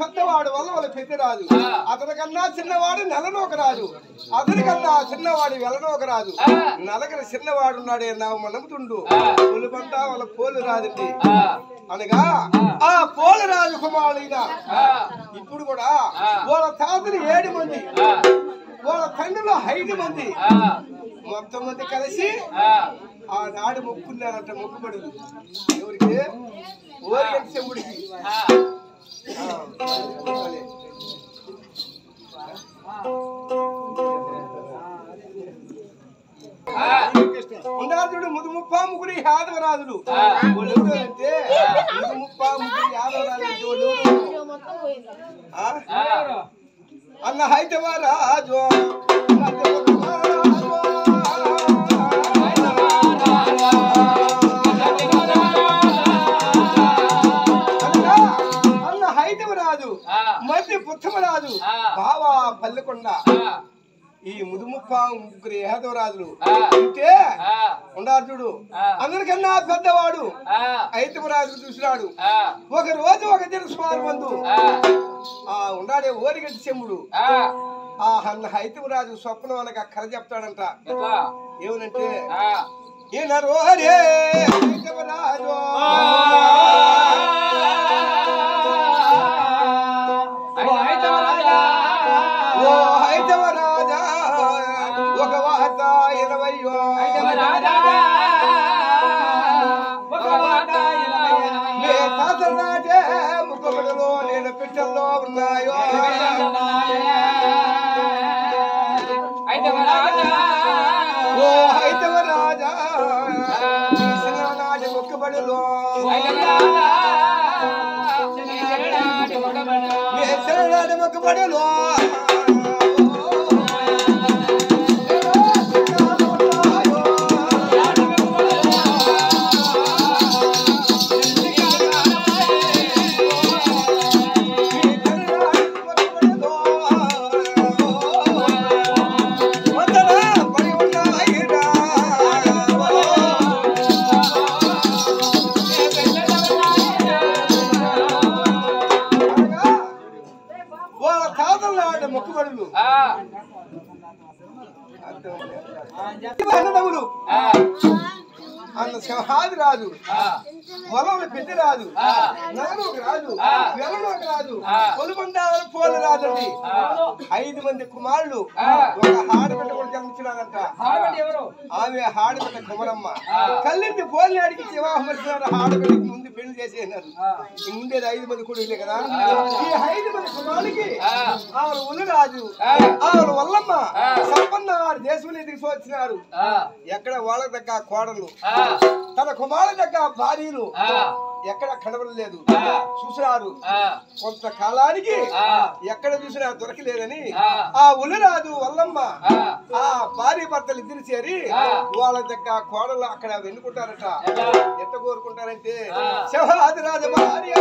పెద్దవాడు వల్ల పెద్దరాజు, అతనికన్నా చిన్నవాడు నెలనోక రాజు, అతనికన్నా చిన్నవాడు వెలనోక రాజు, నలగరి చిన్నవాడు ఉన్నాడే నమ్ముతుండు పులిపంట వాళ్ళ పోలు రాదండి అనగా ఆ పోలు రాజు కుమారుడైన ఇప్పుడు కూడా వాళ్ళ తాతలు 7 మంది, వాళ్ళ తండ్రులు 5 మంది, మొత్తం మంది కలిసి ఆనాడు మొక్కున్నారంట. మొక్కుబడులు ఎవరికి? ఓరిగంటి శంభుడికి. ఉండాల్చుడు ముదుముప్పా ముగ్గురు యాదవరాజులు. వాళ్ళు ఎవరంటే ముదుముప్పా ముగ్గురు యాదవరాజు అన్న హైదరాబాదు రాజు మధ్య పుత్తమరాజు బావా పల్లెకొండ ఈ ముదుముప్పా ముగ్గురు యాదవరాజులు ఉంటే ఉండార్జుడు అందరికన్నా పెద్దవాడు ఐతమరాజు చూసినాడు. ఒక రోజు ఒక తిరుస్వామి మందు ఉండాడే ఓరిగంటి చెమ్ముడు అన్న ఐతమరాజు స్వప్నం అనక కథ చెప్తాడంట. ఏమనంటే ఈయన రోహరే ఐతమరాజు ఒక వార్త 80 తాతల నాటే ముఖములలో నేను పిట్టల్లో ఉన్నాయో ఓ హైతవరాజా నాటి మొక్కుబడులో నాటి మొక్కుబడులో మొక్కుబడులు అన్న సింహాది రాజు వలవని పెద్ద రాజు నగనోక రాజు వెలనోక రాజు కొలుబండాల పోలు రాజండి 5 మంది కుమారులు ఒక ఆడబిడ్డ కూడా జన్మించినారంట. ఆమె ఆడబిడ్డ కుమరమ్మ కళ్ళింది పోలి అడిగి వివాహపరిచినారు. ఆడబిడ్డకి ముందు పెళ్లి చేసేనారు. ఉండేది 5 మంది కొడుకులే కదా. ఈ 5 మంది కుమారులకి ఆవిడ ఉలిరాజు ఆవిడ వల్లమ్మ సంపన్న దేశం ఎదిగి వచ్చినారు. ఎక్కడ వాళ్ళ దగ్గర కోడలు తన కుమారుల దగ్గర భార్యలు ఎక్కడ కనబడలేదు. చూసినారు కొంతకాలానికి ఎక్కడ చూసినా దొరకలేదని ఆ ఉలిరాజు వల్లమ్మ ఆ భార్య భర్తలు ఇద్దరు చేరి వాళ్ళ దగ్గర కోడలు అక్కడ వెన్నుకుంటారట. ఎట్ట కోరుకుంటారంటే సింహాది రాజు భార్య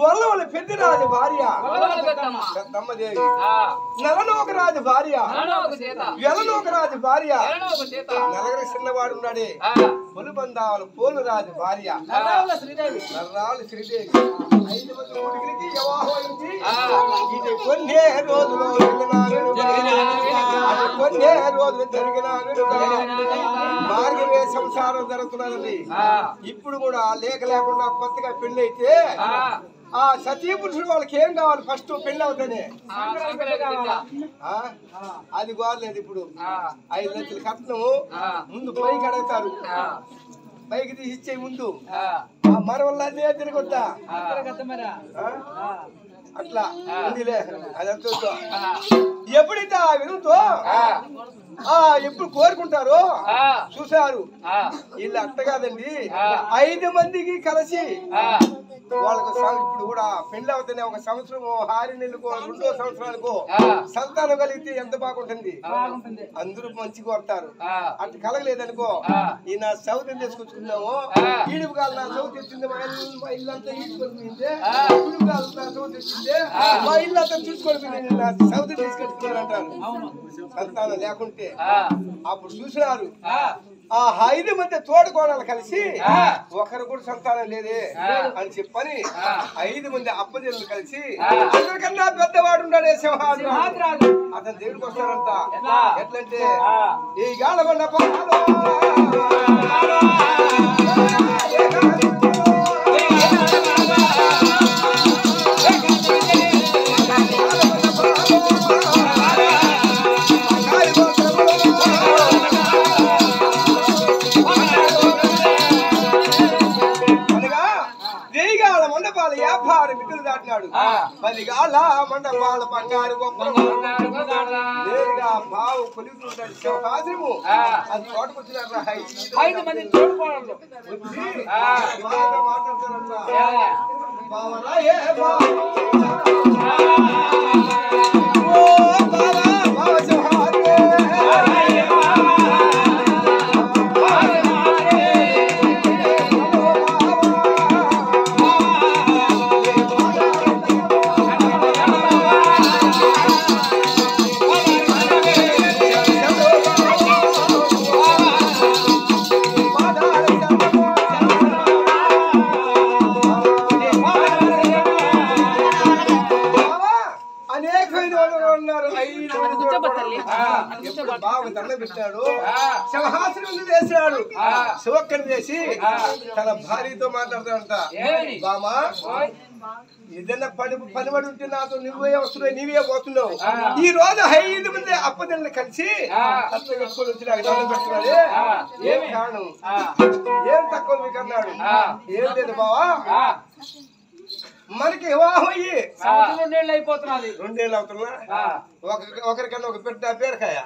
వల్లవల పెద్దరాజు భార్య పెద్దమ్మదేవి నలనోక రాజు భార్య వెలనోక రాజు భార్య నలగరి చిన్నవాడు ఉన్నాడే పొలుబందావల పోలు రాజు భార్య నర్రాల శ్రీదేవి 5 మంది కొడుకులకి వివాహం అయింది. ఇది కొన్నే రోజులు జరిగిన మార్గమే సంసారం జరుగుతున్నది. ఇప్పుడు కూడా లేకుండా కొత్తగా పెళ్లి అయితే ఆ సతీ పురుషుడు వాళ్ళకి ఏం కావాలి? ఫస్ట్ పెళ్లి అవుతానే అది గోరలేదు. ఇప్పుడు 5 లక్షల కట్నము ముందు పైకి అడుగుతారు. పైకి తీసి ఇచ్చే ముందు మరవల్లే తిరగొద్దా అట్లా ఉందిలే. అదంతా ఎప్పుడైతే ఆ విధంతో ఎప్పుడు కోరుకుంటారో చూశారు. వీళ్ళు అట్ట కాదండి, 5 మందికి కలిసి వాళ్ళకు ఇప్పుడు కూడా పెళ్లి అవుతానే 1 సంవత్సరం 6 నెలలకు 2వ సంవత్సరాలకు సంతానం కలిగితే ఎంత బాగుంటుంది. అందరూ మంచిగా వస్తారు. అట్లా కలగలేదనుకో, ఈ నా సౌతి తీసుకొచ్చుకున్నాము, ఈడుపు కాదు నా సౌతి తెచ్చింది, మా ఇల్లంతా ఈడ్చుకొనిపోయింది, ఈడుపు కాదు నా సౌతి తెచ్చింది, మా ఇల్లంతా చూసుకొని నా సౌతి తీసుకెట్టుకున్నారంటారు. సంతానం లేకుంటే అప్పుడు చూసినారు. 5 మంది తోడుకోడాలు కలిసి ఒకరు కూడా సంతానం లేదే అని చెప్పని 5 మంది అప్పజనులు కలిసి అందరికన్నా పెద్దవాడు ఉన్నాడే సింహాద్రి, అతని దగ్గరికి వస్తారంట. ఎట్లంటే ఈ గాలబండ మిగులు దాటినాడు. 10 గాల మండపాల బంగారు నేరుగా బావు కొలుగుతుంటాడు సింహాద్రము. అది తోటకొచ్చినారు 5 మంది తోడుకోవడంలో వచ్చి బాగా మాట్లాడతారంట. బావరాయే బాగా దండ పెట్టాడు. సింహాసనం వేసాడు. శివక్కని చేసి తన భార్యతో మాట్లాడతాడంట. బామా, ఏదైనా పనిబడి ఉంటే నాతో నువ్వే వస్తున్నావు, నీవే పోతున్నావు. ఈ రోజు 5 మంది అప్పదల్ని కలిసి అత్త కట్టుకొని వచ్చి నాకు దండం పెడుతున్నాడు. ఏం కారణం, ఏం తక్కువ మీకు అన్నాడు. ఏం లేదు బావా, మనకి వివాహం అయ్యి 2 ఏళ్ళు అయిపోతున్నది. 2 ఏళ్ళు అవుతున్నా. ఒకరికన్నా ఒక పెట్ట బీరకాయ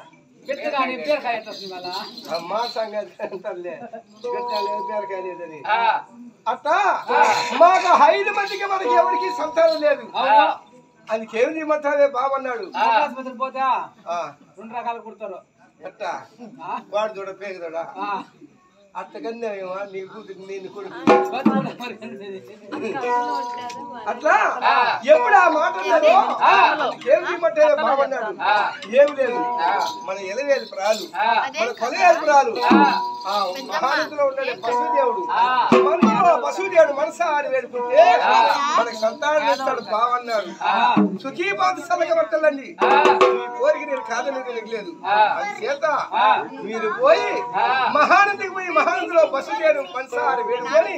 మా సంగతి బీరకాయ లేదని అట్టా మాకు 5 మందికి మనకి ఎవరికి సంతానం లేదు. అందుకేం చేయమంటావే బాబన్నాడు. పోతే 2 రకాలు కుడతారు. అట్టా వాడు చూడ పేగదోడా అట్టకన్నా నీ కూతురు నేను కొడుకు అట్లా ఎప్పుడు ఆ మాట ఏం చేయమంటే బాబన్నాడు. ఏం లేదు, మన ఎలవేలు ప్రాలు, మన కొలవేలు ప్రాలు ఆ మహానతిలో ఉన్నాడే పశుదేవుడు. మనలో పశుదేవుడు మనసారి వేడుకుంటే మనకు సంతానం ఇస్తాడు బావన్నాడు. సుఖీపాత సలగబట్టలండి, ఈ కోరిక నేను కాదనేది లేదు. అందుచేత మీరు పోయి మహానతికి పోయి మహానతిలో పశుదేవుడు మనసారి వేడుకొని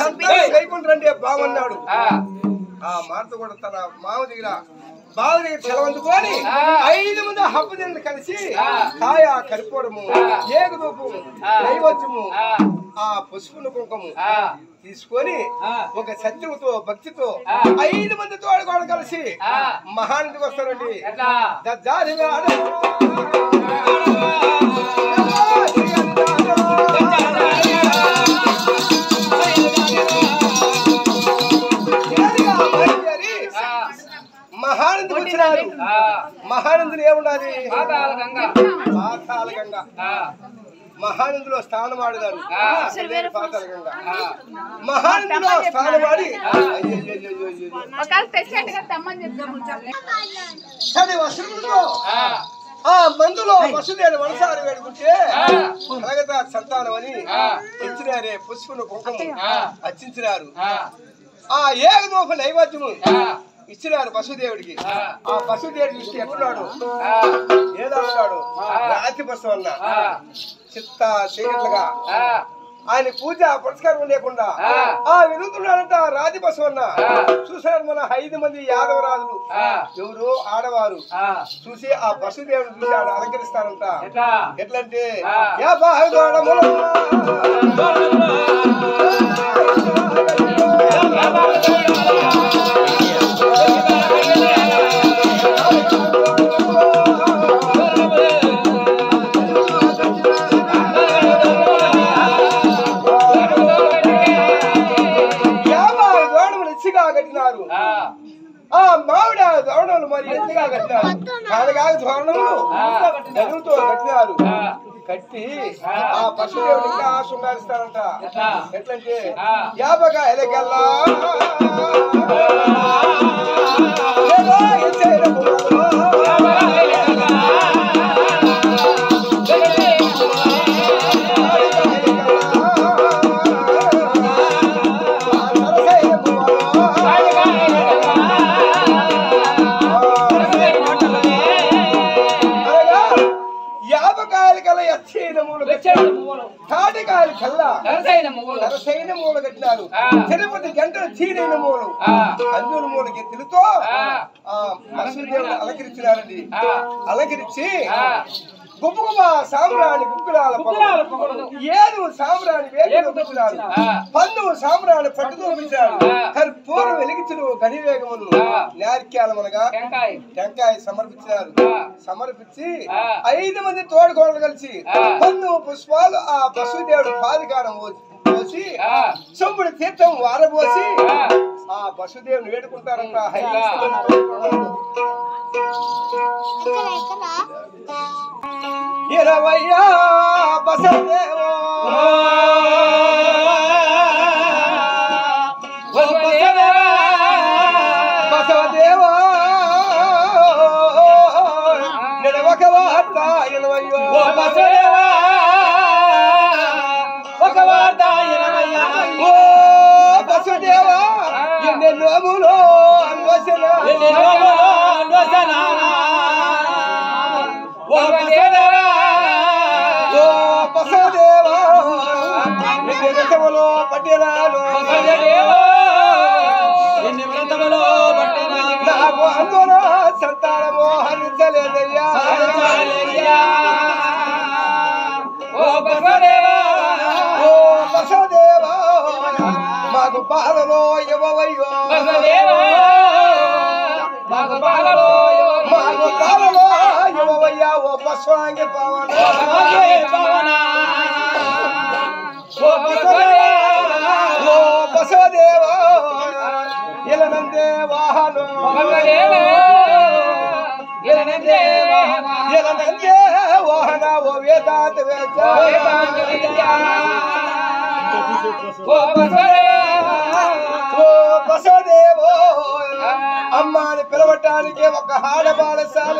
సంతానం కైకుంటారంటే బావన్నాడు. ఆ మాట కూడా తన మామ దగ్గర బావ దగ్గర సెలవందుకొని 5 మంది హబ్బులను కలిసి కాయ కరిపోవడము, ఏగుదూపము, నైవేద్యము, ఆ పసుపును కుంకుము తీసుకొని ఒక సత్యముతో భక్తితో 5 మంది తోడుకోవడం కలిసి మహానతికి వస్తారండి. మహానంది వచ్చినారు. మహానందులు ఏమున్నది? పాతాళ గంగ. మహానందులో స్నానమాడుగారు. పాతాళ గంగ మహానందులో స్నానమాడి వస్త్రములతో ఆ మందులో వసుదేవుడు మనసారి వేడుకుంటే ప్రగత సంతానం అని ఇచ్చినారే పుష్పను కుంకుమ అర్చించినారు. ఆ ఏకదోప నైవేద్యము ఇచ్చినారు వసుదేవుడికి. ఆ వసుదేవుడి దృష్టి ఎట్టున్నాడు, ఏదో ఉన్నాడు రాతి బస్సు అన్న చిత్త చీకట్లుగా ఆయన పూజ పురస్కారం లేకుండా ఆ విరుగుతున్నాడంట రాతి బస్సు అన్న. చూసారు మన 5 మంది యాదవరాజులు ఎవరు ఆడవారు చూసి ఆ వసుదేవుడు చూసి ఆడ అలంకరిస్తారంట. ఎట్లంటే కట్టినారు. ఆ మామిడి దోరణములు మరి ఎంతగా కట్టినారు. కాడగా దోరణములు జరుగుతూ కట్టినారు. కట్టి ఆ పశుదేవుడికి ఆ శృంగారిస్తారంట. ఎట్లంటే యాపకాయలకల్లా తాటికాయలు కల్లా సరసైన మూల కట్టినారు. తిరుపతి గంటలు చీరైన మూలు అంజూల మూల గెత్తులతో మనసుదేవుడు అలంకరించినారండి. అలంకరించి గుప్పు గుప్ప సాంబ్రాణి గుప్పిలాల ఏడు సాంబ్రాణి వేగంలో పెట్టినారు. పన్ను సాంబ్రాణి పట్టుతో పెట్టినారు. కర్పూరం వెలిగించను గనివేగములు నారిక్యాలమనగా టెంకాయ సమర్పించినారు. సమర్పించి 5 మంది తోడుకోడలు కలిసి పన్ను పుష్పాలు ఆ పశుదేవుడు పాదికారం పోసి సొమ్ముడి తీర్థం వారబోసి ఆ పశుదేవుని వేడుకుంటారంట. ఇరవయ్యా బసదేవో బసవదేవో నిలవక వార్త ఇరవయ్యో బసదేవా ఒక వార్త ఇరవయ్యా ఓ బసదేవా ఎన్ని నోములో అన్వసన నాకు అందులో సంతానము హరించలేదయ్యా. ఓ బసదేవా మాకు పాలలో ఇవ్వవయ్యో మాకు పాలలో ఇవ్వవయ్యా. ఓ బస్వాంగి పవన ఓ బసదేవా ఇలనందే వాహనం ఇలనందే వాహన ఓ వేదాంత ఓ బసదేవో అమ్మాని పిలవటానికి ఒక ఆడబాలశాల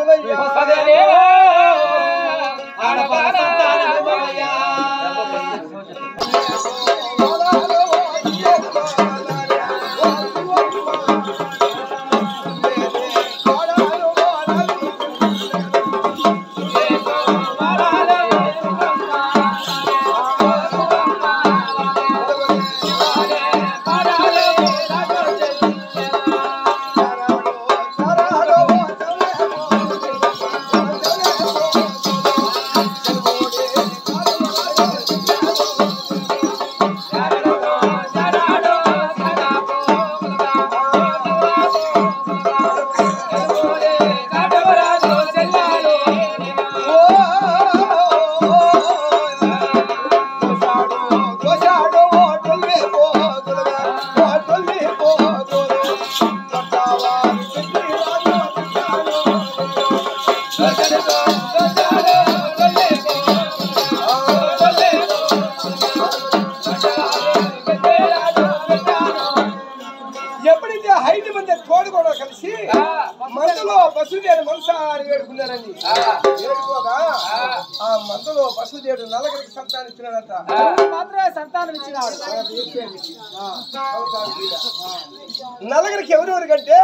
ఎప్పుడైతే 5 మంది తోడుకోవడం కలిసి మందులో పశుదేవుడు మనసారి వేడుకున్నారండి. వేడుకోగా ఆ మందులో పశుదేవుడు నలుగురికి సంతానం ఇచ్చినాడంట. మాత్రమే సంతానం ఇచ్చినాడు. నలుగురికి ఎవరెవరికంటే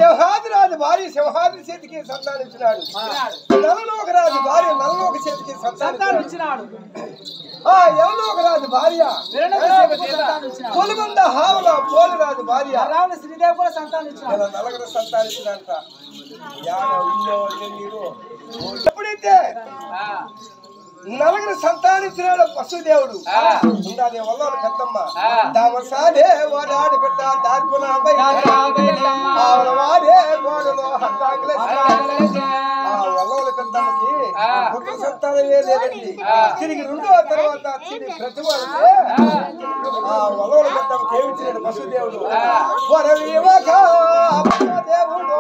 సింహాద్రిరాజు భార్య సింహాద్రి చేతికి సంతానం ఇచ్చినాడు. నలలోకరాజు భార్య నలలోక చేతికి సంతానం ఇచ్చినాడు. ఆ యవలోకరాజు భార్య పొలుగొండ హావల పోలరాజు భార్య రావణ శ్రీదేవి కూడా సంతానం ఇచ్చినాడు. నలుగురు సంతానం ఇచ్చినాడంట. ఎప్పుడైతే నలుగురు సంతానించినాడు పశుదేవుడు ఉండాలి వల్ల కత్తమ్మ దామసాదే వాడాడు బిడ్డ దార్పున వాడే గోడలో హత్తాకుల ఆ వల్ల కత్తమ్మకి పుత్ర సంతానం సంతానమే లేదండి. తిరిగి రెండో తర్వాత ప్రతిభ ఆ వలవల పెద్దమ్మ కేవించిన వసుదేవుడు వరవివక దేవుడు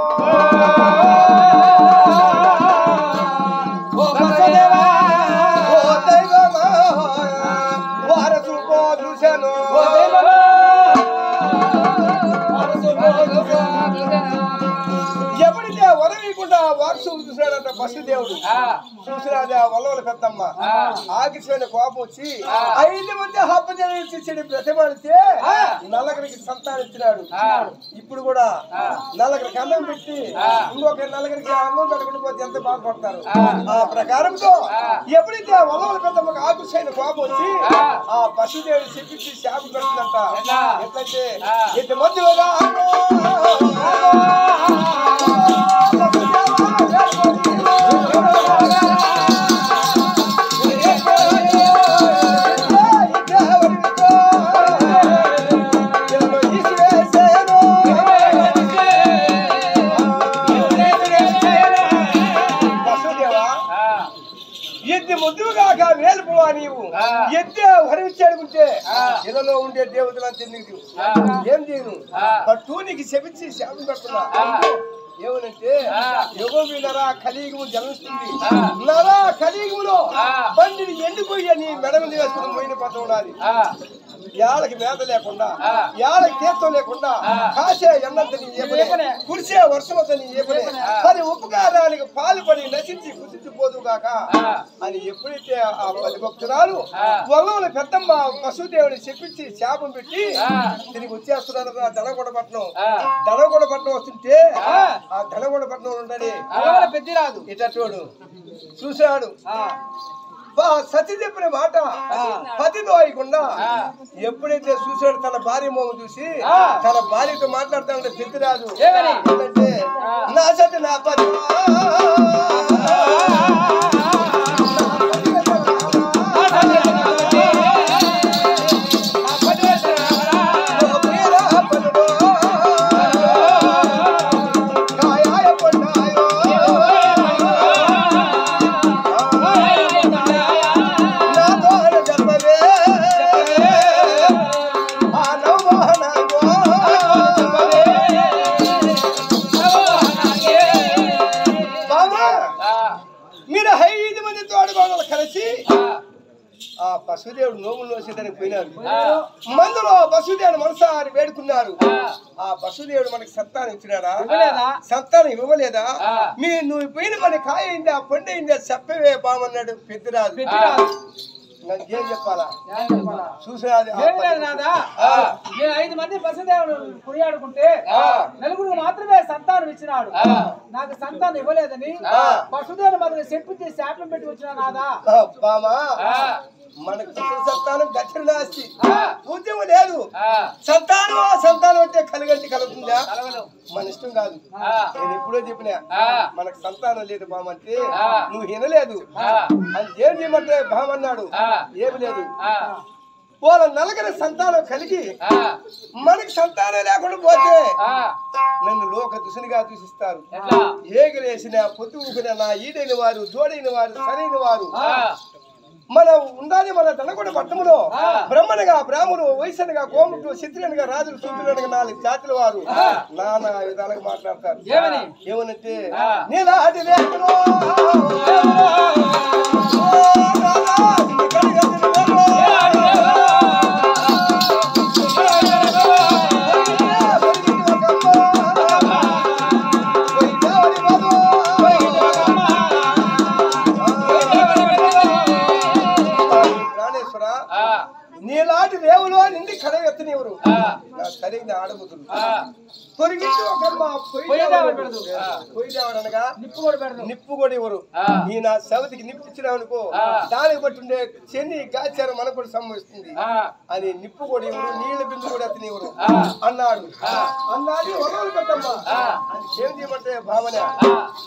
ఎప్పుడైతే వరవీయకుండా వారసు చూసాడంట వసుదేవుడు చూసినాది ఆ వల్లవల పెద్దమ్మ ఆగిపోయిన కోపం వచ్చి 5 మంది హప్పజేసి ప్రతిమాడితే నల్లగరికి సంతానం ఇచ్చినాడు. ఇప్పుడు కూడా నల్లగరికి అన్నం పెట్టి ఇంకొక నల్లగరికి అన్నం పెట్టకుండా పోతే ఎంత బాధపడతారు. ఆ ప్రకారంతో ఎప్పుడైతే ఆ వల్లవల పెద్దమ్మకు ఆగిపోయిన కోపం వచ్చి ఆ వసుదేవుడు చెప్పించి శాపం పెడుతుందంట. ఎట్లయితే ఇంత మంది ముద్దుగాక వేలుపువా నీవు ఎత్తే వరవిచ్చాడుకుంటే ఇళ్ళలో ఉండే దేవతలను తిరిగి ఏం చేయను పట్టు నీకు శపించి శాపం పెడుతున్నా. ఏమనంటే యుగము నరా కలియుగము జన్మిస్తుంది. నరా కలియుగములో బండిని ఎండిపోయి నీ మెడ మీద వేసుకుని పోయిన పట్ల ఉండాలి. యాళ్ళకి మేత లేకుండా యాళ్ళకి తీర్థం లేకుండా కాసే ఎండంతని ఏపనే కురిసే వర్షమంతని ఏపనే అది ఉపకారానికి పాల్పడి నశించి కుసిపోదుగాక అని ఎప్పుడైతే ఆ భక్తురాలు వల్లవల పెద్దమ్మ వసుదేవుని చెప్పించి శాపం పెట్టి తిరిగి వచ్చేస్తున్నారు. దనగొండపట్నం దనగొండపట్నం వస్తుంటే ఆ దనగొండపట్నం ఉండని పెద్దిరాదు ఇటోడు చూశాడు. సతి చెప్పిన మాట పతితో అయ్యకుండా ఎప్పుడైతే చూసాడు తన భార్య మోము చూసి తన భార్యతో మాట్లాడుతానంటే పెద్దిరాదు ఏంటంటే నా సతి నా పతి వసుదేవుడు నోములు నోసేదానికి పోయినారు. మందులో వసుదేవుడు మనసారి వేడుకున్నారు. ఆ వసుదేవుడు మనకి సంతానం ఇచ్చినాడా? సంతానం ఇవ్వలేదా? నువ్వు పోయిన మన కాయ అయిందా పండు అయిందా చెప్పవే బామన్నాడు పెద్దిరాజు. నాకేం చెప్పాలా చూసినాది 5 మంది వసుదేవుడు కొనియాడుకుంటే 4 మాత్రమే సంతానం ఇచ్చినాడు. నాకు సంతానం ఇవ్వలేదని వసుదేవుడు మనకి చెప్పించి శాపం పెట్టి వచ్చినా నాదా బామా మనకు సంతానం గచ్చరి నాస్తి పూజ్యం లేదు. సంతానం అంటే కలిగంటి కలుగుతుందా? మన ఇష్టం కాదు. నేను ఎప్పుడో చెప్పినా మనకు సంతానం లేదు బామంటే నువ్వు వినలేదు అని ఏం చేయమంటే బామన్నాడు. ఏమి లేదు వాళ్ళ నలుగురి సంతానం కలిగి మనకి సంతానం లేకుండా పోతే నన్ను లోక దుషనిగా దూషిస్తారు. ఏగిరేసిన పొద్దు ఊపిన నా ఈడైన వారు జోడైన వారు సరైన వారు మన ఉండాలి. మన దనగొండ పట్టణంలో బ్రహ్మణగా బ్రాహ్మణులు వైశ్యనుగా కోములు క్షత్రియునిగా రాజులు సూత్రులుగా 4 జాతుల వారు నానా విధాలుగా మాట్లాడతారు. ఏమనంటే నీలాంటి నీలాంటి రేవులో నిండి కడవెత్తనివ్వరు. సరైన ఆడబుతులు తొరిగించి ఒకమ్మ పొయ్యిదేవడనగా నిప్పు కూడా ఇవ్వరు. ఈయన సవతికి నిప్పు ఇచ్చినామనుకో దానికి బట్టి ఉండే చెన్ని గాచారం మనకు కూడా సంభవిస్తుంది అని నిప్పు కూడా ఇవ్వరు, నీళ్ళ బిందు కూడా ఎత్తనివ్వరు అన్నాడు. అన్నది వరవలు పెట్టమ్మ ఏం చేయమంటే భావన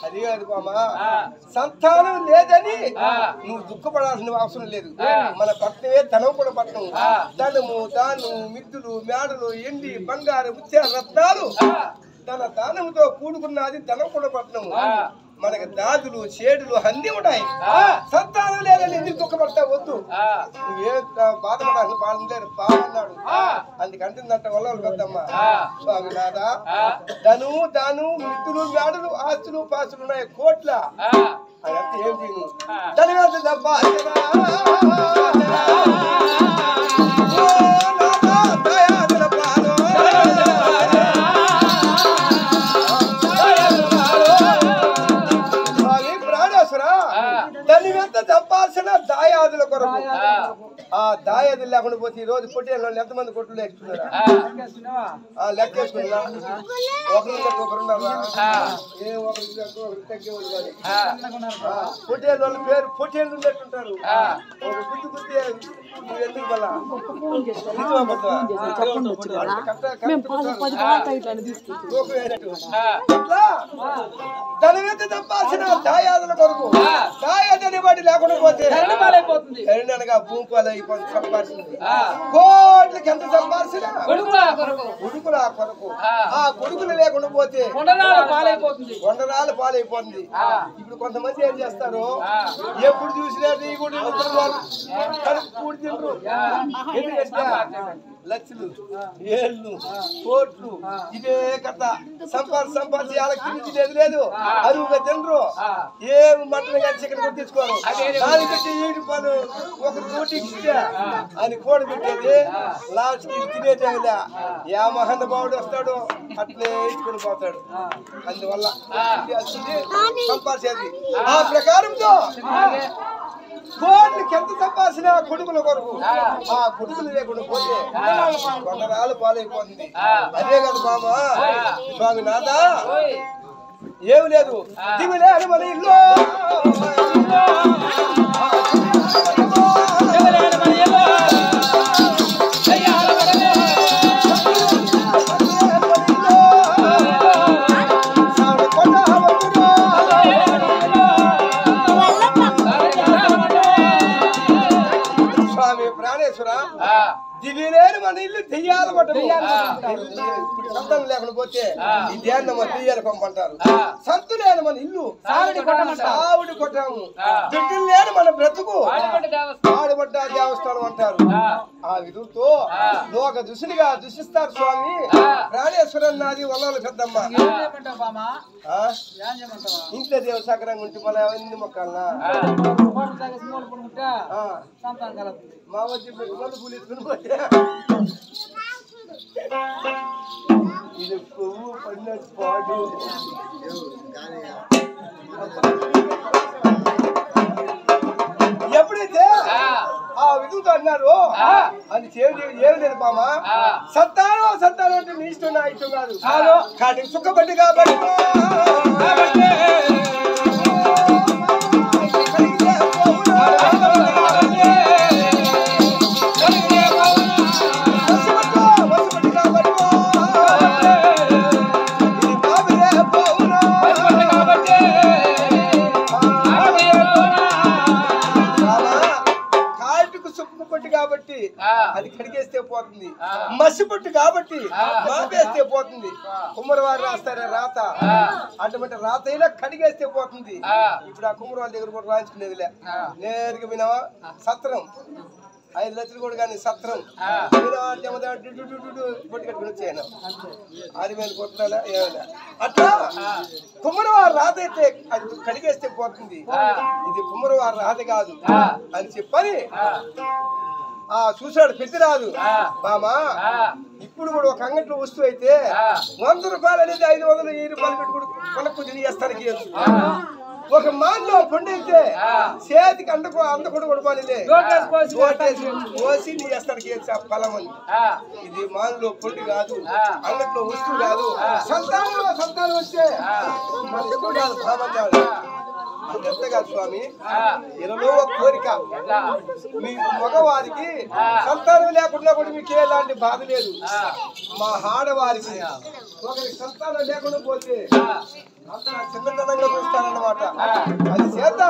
అది కాదు బామా. సంతానం లేదని నువ్వు దుఃఖపడాల్సిన అవసరం లేదు. మన పట్టణమే ధనం కూడా పట్టణం. ధనము దాను మిద్దులు మేడలు ఎండి బంగారు ముత్యాల రత్నాలు తన దానముతో కూడుకున్నది ధనం కూడా పట్టణము. మనకి దాదులు చేడులు అన్ని ఉన్నాయి. సంతానం లేదని ఎందుకు దుఃఖపడతా వద్దు. నువ్వే బాధపడాలి బాధలేదు బాగున్నాడు అందుకంటుందంట వల్ల పెద్దమ్మ స్వామి నాదా దాను మిత్రులు మేడలు ఆస్తులు పాస్తులు ఉన్నాయి కోట్ల అదంతా ఏం చేయను దాని మీద దబ్బా దాని మీద చంపాల్సిన దాయాదుల కొరకు ఆ దాయాదులు లేకుండా పోతే ఈ రోజు కొట్టేళ్ళు ఎంతమంది కొట్లు లేకుతున్నారా లెక్కేసుకున్నా ఒకరున్నారా ఏ ఒకరు తగ్గేవాళ్ళు కొట్టేళ్ళు పేరు పొట్టేళ్ళు ఉన్నట్టుంటారు ఒక గుర్తు గుర్తి ఎందుకు మళ్ళా దాని మీద చంపాల్సిన దాయాదుల కొరకు దాయాదని వాటి లేకుండా పోతే అనగా భూపాలు అయిపోయి సంపాదించింది కోట్లకి ఎంత సంపాదించిన కొడుకుల కొరకు ఆ కొడుకులు లేకుండా పోతే కొండరాలు పాలైపోతుంది. ఇప్పుడు కొంతమంది ఏం చేస్తారు ఎప్పుడు చూసినా ఈ గుడి పూడి తింటారు లక్షలు ఏళ్ళు కోట్లు ఇదే కథ సంపాదించి వాళ్ళకి లేదు అరువుగా తినరు ఏం మటన్ కానీ చికెన్ కూడా తీసుకోరు దాని పెట్టి ఈడు పలు ఒక నోటికి అని కోడి పెట్టేది లాస్ట్ కి తినేటేలా ఏ మహానుభావుడు వస్తాడు అట్లే ఇచ్చుకొని పోతాడు. అందువల్ల సంపాదించేది ఆ ప్రకారంతో కోట్లకి ఎంత సంపాదించిన కొడుకుల కొరకు ఆ కొడుకులు లేకుండా పోతే కొండరాలు పాలైపోతుంది. అదే కదా మామ స్వామి నాదా ఏమి లేదు దివి లేదు మన ఇల్లు దివి లేని మన ఇల్లు దెయ్యాలు సంతం లేకుండా పోతే ఈ ధ్యానం మన దెయ్యాలు పంపంటారు. సంతు లేని మన ఇల్లు ఆవిడ కొట్టాము దుడ్డులు లేని మన బ్రతుకు ఆడబడ్డ దేవస్థానం అంటారు. ఆ విధులతో లోక దుసునిగా దుషిస్తారు స్వామి ప్రాణేశ్వరం నాది వల్ల పెద్దమ్మ ఇంట్లో దేవ సకరంగా ఉంటే మళ్ళీ అవన్నీ మొక్కలనా మా వచ్చి పెట్టుకొని పూలిసుకుని పోతే ఇది పువ్వు పడినట్టు పాడు ఎప్పుడైతే ఆ విధులతో అన్నారు అది ఏమి లేదు మామ సంతానం అంటే నీ ఇష్టం నా ఇష్టం కాదు కానీ సుఖపడి కాబట్టి అది కడిగేస్తే పోతుంది మసిపొట్టు కాబట్టి మాపేస్తే పోతుంది. కుమ్మరవారు రాస్తారే రాత అటువంటి రాత అయినా కడిగేస్తే పోతుంది. ఇప్పుడు ఆ కుమ్మరవారి దగ్గర కూడా రాయించుకునేదిలే నేరుగా వినవా సత్రం 5 లక్షలు కూడా కానీ సత్రం పొట్టి కట్టుకుని వచ్చాయన అది మీద కొట్టాలా ఏమైనా అట్లా కుమ్మరవారు రాత అయితే అది కడిగేస్తే పోతుంది. ఇది కుమ్మరవారు రాత కాదు అని చెప్పని చూసాడు పెద్దరాదు బామా ఇప్పుడు కూడా ఒక అంగట్లో వస్తువు అయితే 100 రూపాయలు అనేది 500 1000 రూపాయలు పెట్టుకుని కొనక్కు తినేస్తానికి ఒక మాల్లో పండితే చేతికి అందకుండా కొడపాలిదే కోసి నీ చేస్తానికి ఫలం అని. ఇది మాల్లో పొండి కాదు అంగట్లో వస్తువు కాదు సంతానం వస్తే ఎక్కువ కాదు బామంటారు ఎంత కాదు స్వామి ఇరలో ఒక కోరిక మీ మగవారికి సంతానం లేకుండా కూడా మీకు ఎలాంటి బాధ లేదు. మా ఆడవారికి ఒకరికి సంతానం లేకుండా పోతే చిన్నతనంగా చూస్తానన్నమాట. అది చేత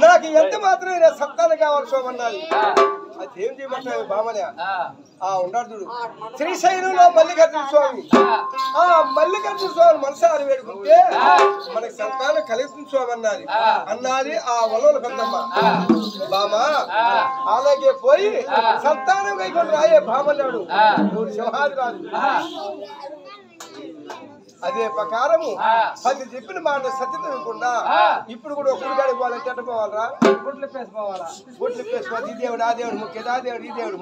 నాకు ఎంత మాత్రమే సంతానం కావాలి సోమన్నది అది ఏం చేయమంటావు బామనే ఉన్నాడు చూడు శ్రీశైలంలో మల్లికార్జున స్వామి ఆ మల్లికార్జున స్వామి మనసారి వేడుకుంటే మనకి సంతానం కలుగుతుంది స్వామి అన్నది ఆ వలవల పెద్దమ్మ బామ అలాగే పోయి సంతానం కైకొని రాయే బామన్నాడు నువ్వు సింహాది రాజు అదే ప్రకారము అది చెప్పిన మాట సత్యత ఇవ్వకుండా ఇప్పుడు కూడా ఒక గుడికాడికి పోవాలంటే ఎట్ట పోవాలరా గుడ్లు వేసుకోవాలా గుడ్లు వేసుకోవాలి ఈ దేవుడు ఆ దేవుడు ముఖ్యది ఆ దేవుడు ఈ దేవుడు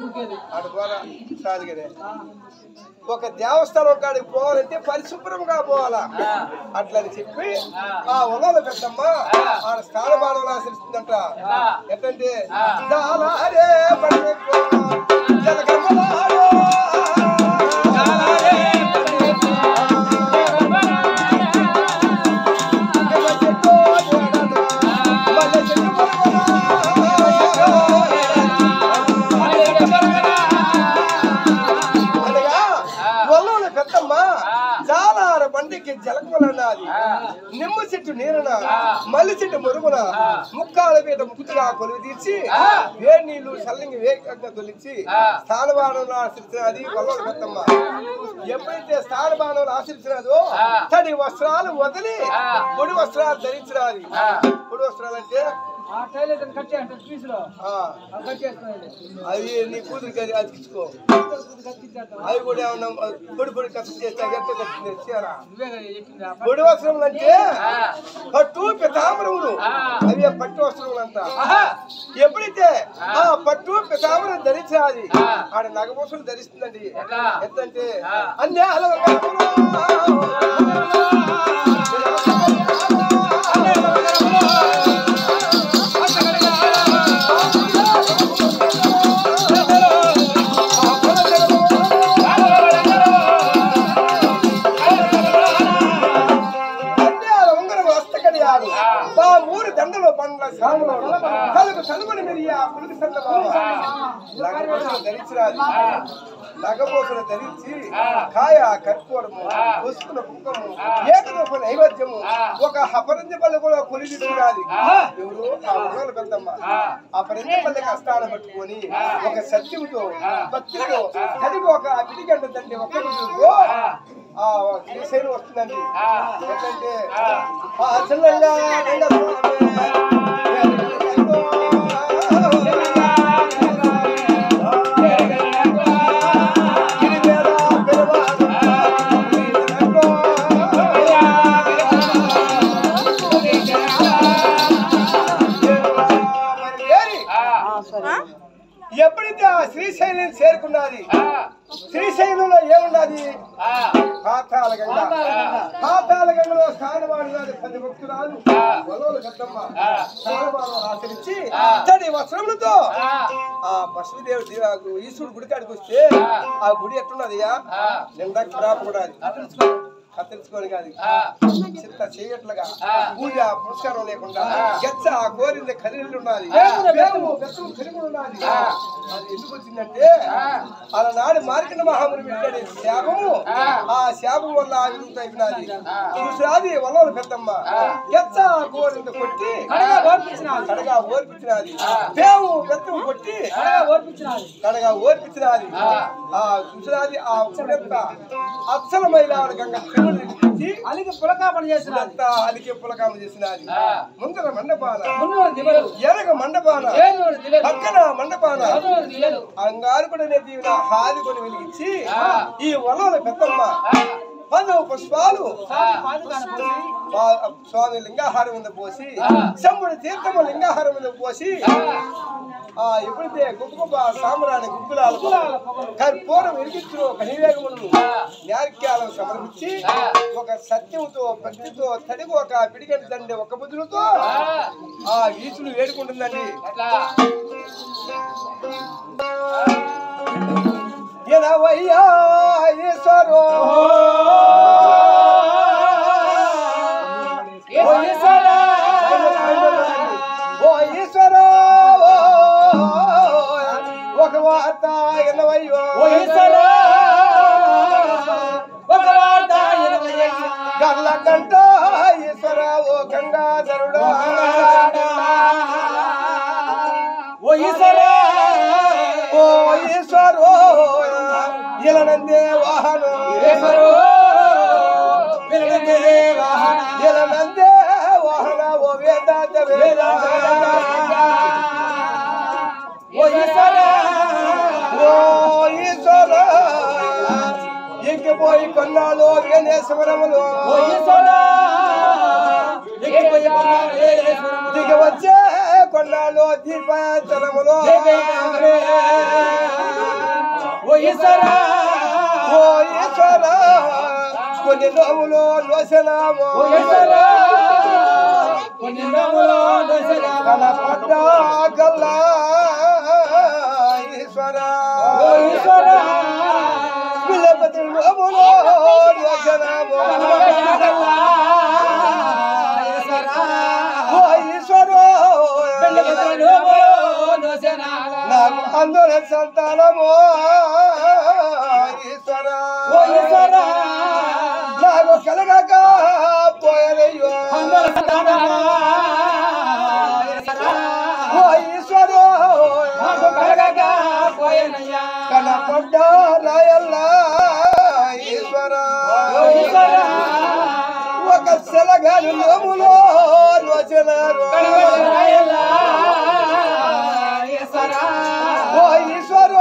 ముఖ్యది అటు పోరా చాలు కదా ఒక దేవస్థానం కాడికి పోవాలంటే పరిశుభ్రంగా పోవాలా అట్లని చెప్పి ఆ వలవల పెద్దమ్మ ఆ స్థానమానం ఆశ్రయిస్తుందంట ఎట్లంటే జలకమలన్నది నిమ్మ చెట్టు నీరున మల్లి చెట్టు మురుగున ముక్కాల మీద ముక్కుతుగా కొలువు తీర్చి వేడి నీళ్లు చల్లంగి వేగంగా తొలిచి స్థానబాణంలో ఆశ్రయించినది వల్లల పెద్దమ్మ ఎప్పుడైతే స్థానబాణంలో ఆశ్రయించినదో తడి వస్త్రాలు వదిలి పొడి వస్త్రాలు ధరించినది పొడి వస్త్రాలు అంటే అవి నీ కూతురికి అది అతికించుకో అవి కూడా ఏమన్నా పొడి పొడి కష్టం చేస్తే పొడి వస్త్రములు అంటే పట్టు పితామరములు అవి పట్టు వస్త్రములు అంట ఎప్పుడైతే ఆ పట్టు పితామరం ధరించాలి ఆడ నగమోసులు ధరిస్తుందండి ఎంతంటే అన్ని నగమోసలు ధరించి కాయ కర్పూరము పసుపున కుంకము ఏకరూప నైవేద్యము ఒక అపరంజపల్లి కూడా కొలి తీసుకురాది ఎవరు ఆ ఊళ్ళ పెద్దమ్మ ఆ పరంజపల్లికి అస్థానం పట్టుకొని ఒక సత్యముతో భక్తితో చదివి ఒక పిడిగంట తండ్రి ఒక్క రోజుతో ఆ శ్రీశైలం వస్తుందండి ఏంటంటే ఆ చిల్లంగా ఎప్పుడైతే ఆ శ్రీశైలం చేరుకున్నది శ్రీశైలంలో ఏమున్నది పాతాళ గంగ పాతాళ గంగలో స్నానమాడినది 10 భక్తురాలు వలవల పెద్దమ్మ స్నానమానం ఆచరించి తడి వస్త్రములతో ఆ బసవదేవుడు ఈశ్వరుడు గుడికాడికి వస్తే ఆ గుడి ఎట్లున్నదియా నిండా రాకూడదు కత్తిరించుకొని కాదు చిత్త చేయట్లుగా పూజ పురస్కారం లేకుండా గచ్చ కోరింది కదిలి ఉన్నది అది ఎందుకు వచ్చిందంటే అలనాడు మార్కండ మహాముని పెట్టాడు శాపము ఆ శాపం వల్ల అయిపోయినది చూసాది వలవల పెద్దమ్మ గచ్చ కోరింది కొట్టి కడగా ఓర్పించినది పేము బెత్తము కొట్టి కడగా ఓర్పించినది ఆ చూసినది ఆ ఉడంతా అచ్చలమైన గంగ అలికి పులకాపన చేసినంత అలికి పులకాపన చేసినది ముందర మండపాన ఎనక మండపాన పక్కన మండపాన అంగారు కూడా దీవిన హాది కొని వెలిగించి ఈ వలవల పెద్దమ్మ 10 పుష్పాలు స్వామి లింగాహారం మీద పోసి శంభుడి తీర్థము లింగాహారం మీద పోసి ఎప్పుడైతే గొప్ప సాంబ్రాణి గుగ్గులాలు కర్పూరం వెలిగించిన ఒక నైవేద్యములను న్యార్యాలను సమర్పించి ఒక సత్యముతో భక్తితో తడిగి ఒక పిడిగంట తండ్రి ఒక బుద్ధులతో ఆ ఈసులు వేడుకుంటుందండి ఎనవయ్యా ఈశ్వరో ఒక వార్త ఎనవయ్యో గర్ల కంట ఈశ్వర ఓ గంగాధరుడా ఓ ఈశ్వర వాహనం ఈశ్వరు పిల్లలందే వాహన నిలనందే వాహన ఓ వేదాంత వేదాంత ఓ ఈశ్వర ఓ ఈశ్వర ఇంకిపోయి కొన్నాళ్ళు గణేశ్వరములు ఓ ఈశ్వర ఎక్కిపోయి కొన్నాళ్ళు గణేశ్వరములు దిగ వచ్చే కొన్నాళ్ళు దీపాంతరములు ఓ ఈశ్వర ఓ ఈశ్వర కొన్ని నోములు నోసనాము ఓ ఈశ్వర కొన్ని నోములు నోసనాము కనపడ్డ గల్లా ఈశ్వర ఓ ఈశ్వర పిల్లపతి నోములు నోసనాము ఓ ఈశ్వర నాకు అందుల సంతానము ఈశ్వర ఓ ఈశ్వర నాకు కలగక పోయనయ్యో ఓ ఈశ్వర కనపడ్డ రాయల్ల ఈశ్వర ఒక సెలగాని నోములో వచనారు ఓ ఈశ్వర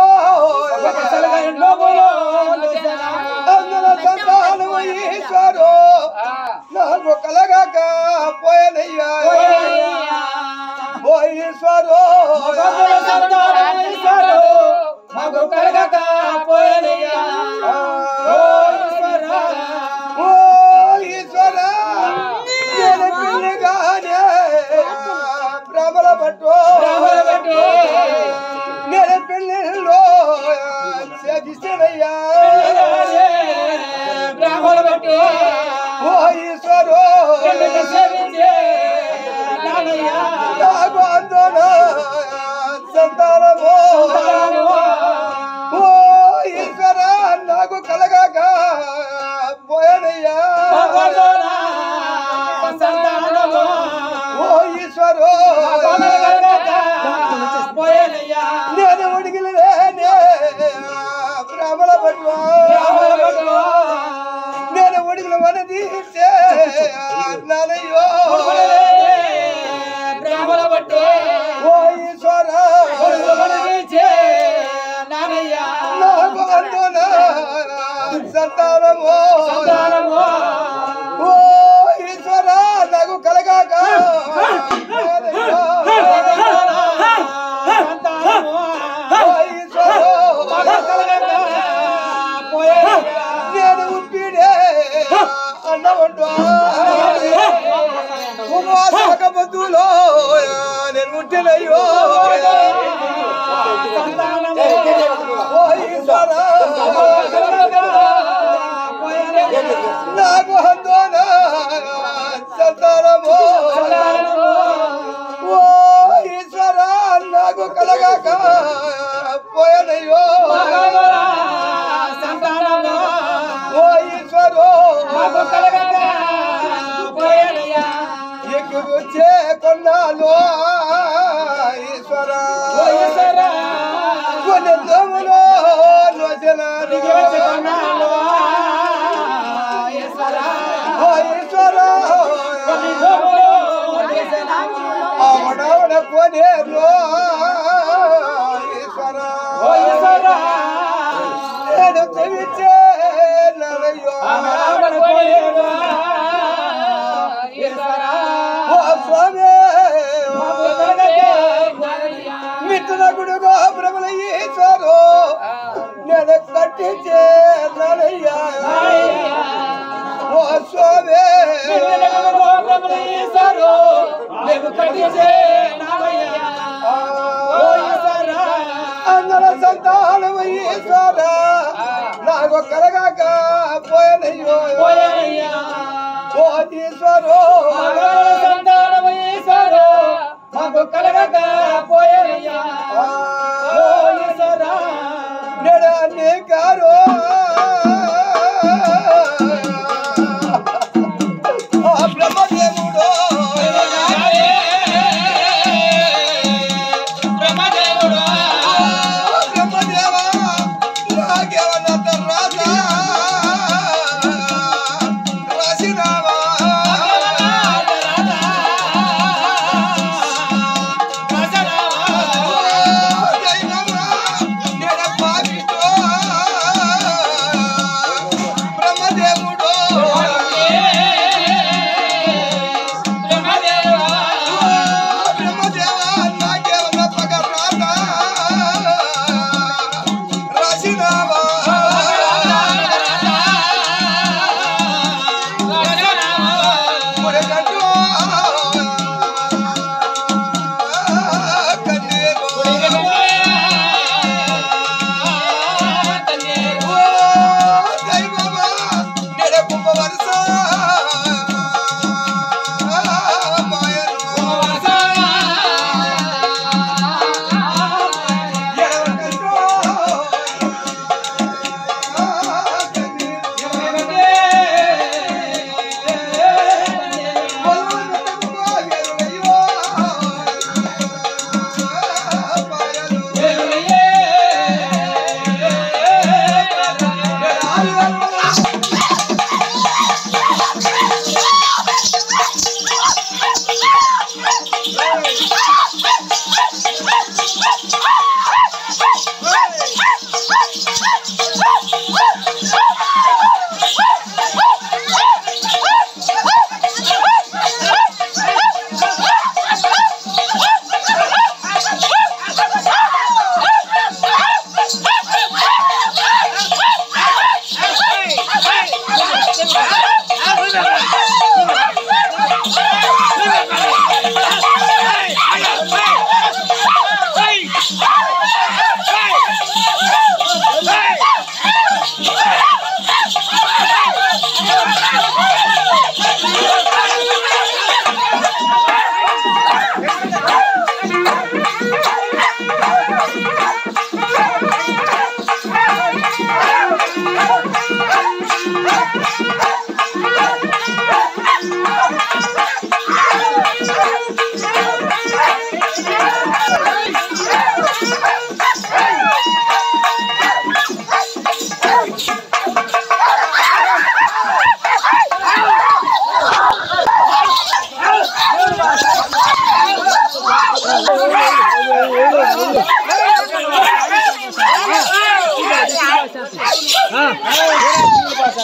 అందుల సంతానము ఈశ్వర నాకు కలగక పోయనయ్యా ఓ ఈశ్వర మాకు కలగక పోయనయ్యా ఓ ఈశ్వర నేను పిల్లిగానే భ్రమల పట్టు నేను పిల్లిలో చేసినయ్యా బ్రాహ్మణ బట్టి ఓ ఈశ్వర నాకు ఆందోళన సంతానము ఓ ఈశ్వర నాకు కలగాక పోయనయ్యా ఓ ఈశ్వర నేను ఉడిగిలేనే బ్రాహ్మణ పట్టు నేను ఉడిగిన మన తీర్చే నానయ్యో బ్రాహ్మణ బట్టి ఓ ఈశ్వర నాకు ఆందోళన సంతానము ఓ ఈశ్వర నాకు కలగాక ఓ ఈశ్వర నేను ఉప్పిడే అన్నవంటూ ఉపవాసక బంధువులో నేను ముట్టినయ్యో ఓ ఈశ్వర నాకు హందోన సంతానము ఓ ఈశ్వర నాకు కలగాక పోయనయ్యో ఓ ఈశ్వర ఎక్కివచ్చే కొన్నాళ్ళు ఈశ్వర కొన్ని దోములో నోచనారు ఓ ఈశ్వర ఆవడవడ కొనేరు ఈశ్వర నేను తెవిచ్చే నరయ్యో ఓ స్వామి మిత్రునకుడుగో ప్రభుల ఈశ్వరు నేను కట్టించే నరయ్యా ఓ స్వామి అందర సంతానం ఈశ్వర నాకు కలగాక పోయనయ్యో ఓ ఈశ్వరు మాకు కలగక పోయనయ్యా నేడు అన్ని కారు బ్రహ్మదేవుడు బ్రహ్మదేవ నాకేమన్నా రాదా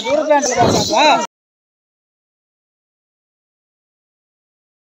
దూర